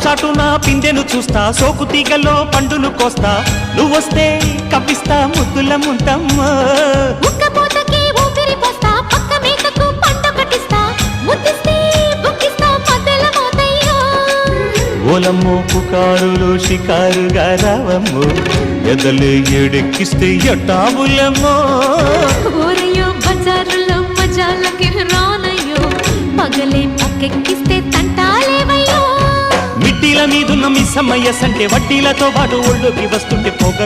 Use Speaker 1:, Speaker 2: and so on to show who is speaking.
Speaker 1: చాటున పిందెను చూస్తా, సోకు తీగల్లో పండును కోస్తా, నువ్వొస్తే కప్పిస్తా ముద్దుల ముంతమ్మో. ఓలమ్మో పుకారులు షికారుగా రావమ్మో, ఎదలు ఎడెక్కిస్తే ఎట్టాబులమ్మో.
Speaker 2: ఊరయ్యో బజారులో మజాలకి రానయ్యో, పగలే పక్కెక్కిస్తే తంటాలేవయ్యో.
Speaker 1: మిట్టిల మీదున్న మిస్సమ్మయ్య సంటే వడ్డీలతో పాటు ఒళ్ళోకి వస్తుంటే పొగ